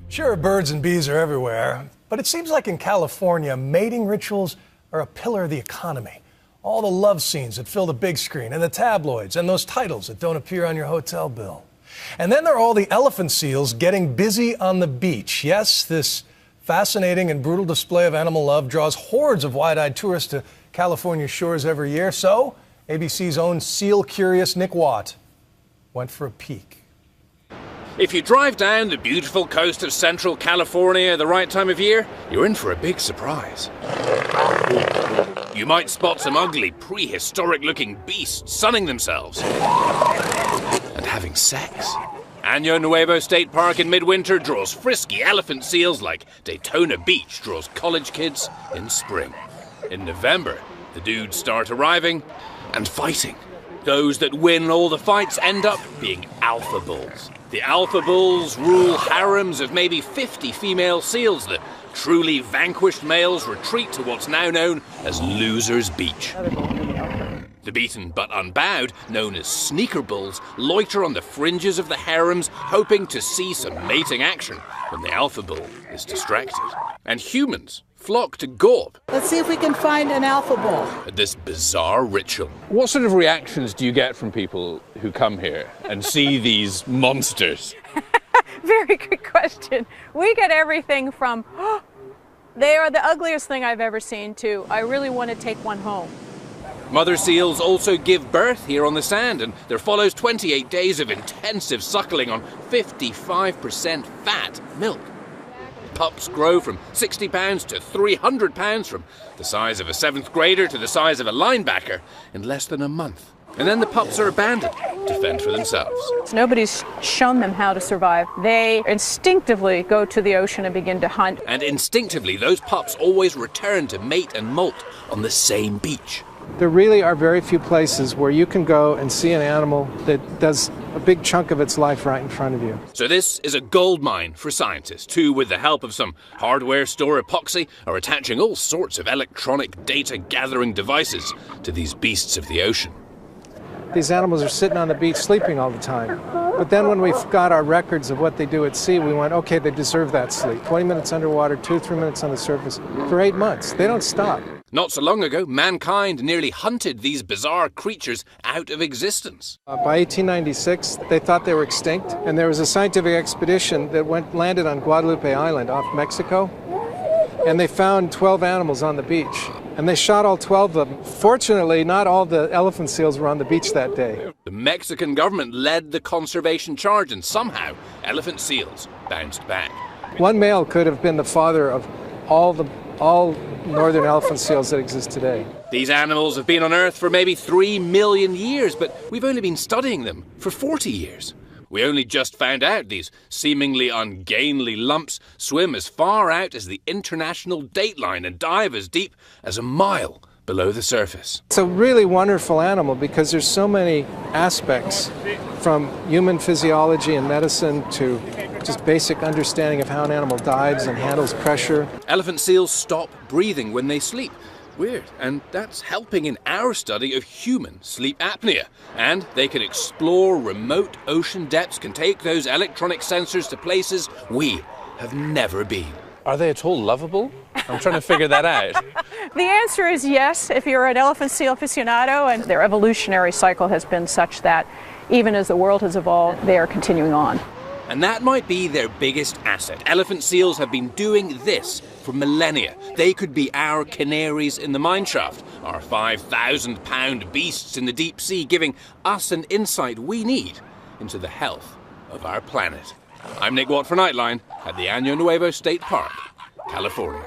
Sure, birds and bees are everywhere, but it seems like in California, mating rituals are a pillar of the economy. All the love scenes that fill the big screen and the tabloids and those titles that don't appear on your hotel bill. And then there are all the elephant seals getting busy on the beach. Yes, this fascinating and brutal display of animal love draws hordes of wide-eyed tourists to California shores every year. So ABC's own seal-curious Nick Watt went for a peek. If you drive down the beautiful coast of Central California at the right time of year, you're in for a big surprise. You might spot some ugly, prehistoric-looking beasts sunning themselves and having sex. Año Nuevo State Park in midwinter draws frisky elephant seals like Daytona Beach draws college kids in spring. In November, the dudes start arriving and fighting. Those that win all the fights end up being alpha bulls. The alpha bulls rule harems of maybe 50 female seals. The truly vanquished males retreat to what's now known as Losers Beach. The beaten but unbowed, known as sneaker bulls, loiter on the fringes of the harems, hoping to see some mating action when the alpha bull is distracted. And humans flock to gawp. Let's see if we can find an alpha bull. At this bizarre ritual. What sort of reactions do you get from people who come here and see these monsters? Very good question. We get everything from, oh, they are the ugliest thing I've ever seen, to, I really want to take one home. Mother seals also give birth here on the sand, and there follows 28 days of intensive suckling on 55% fat milk. Pups grow from 60 pounds to 300 pounds, from the size of a 7th grader to the size of a linebacker, in less than a month. And then the pups are abandoned to fend for themselves. Nobody's shown them how to survive. They instinctively go to the ocean and begin to hunt. And instinctively, those pups always return to mate and molt on the same beach. There really are very few places where you can go and see an animal that does a big chunk of its life right in front of you. So this is a gold mine for scientists who, with the help of some hardware store epoxy, are attaching all sorts of electronic data gathering devices to these beasts of the ocean. These animals are sitting on the beach sleeping all the time. But then when we got our records of what they do at sea, we went, okay, they deserve that sleep. 20 minutes underwater, 2-3 minutes on the surface for 8 months. They don't stop. Not so long ago, mankind nearly hunted these bizarre creatures out of existence. By 1896, they thought they were extinct, and there was a scientific expedition that landed on Guadalupe Island off Mexico, and they found 12 animals on the beach, and they shot all 12 of them. Fortunately, not all the elephant seals were on the beach that day. The Mexican government led the conservation charge, and somehow elephant seals bounced back. One male could have been the father of all northern elephant seals that exist today. These animals have been on Earth for maybe 3 million years, but we've only been studying them for 40 years. We only just found out these seemingly ungainly lumps swim as far out as the international dateline and dive as deep as a mile below the surface. It's a really wonderful animal because there's so many aspects, from human physiology and medicine to just basic understanding of how an animal dives and handles pressure. Elephant seals stop breathing when they sleep. Weird. And that's helping in our study of human sleep apnea. And they can explore remote ocean depths, can take those electronic sensors to places we have never been. Are they at all lovable? I'm trying to figure that out. The answer is yes, if you're an elephant seal aficionado, and their evolutionary cycle has been such that even as the world has evolved, they are continuing on. And that might be their biggest asset. Elephant seals have been doing this for millennia. They could be our canaries in the mineshaft, our 5,000-pound beasts in the deep sea, giving us an insight we need into the health of our planet. I'm Nick Watt for Nightline at the Año Nuevo State Park, California.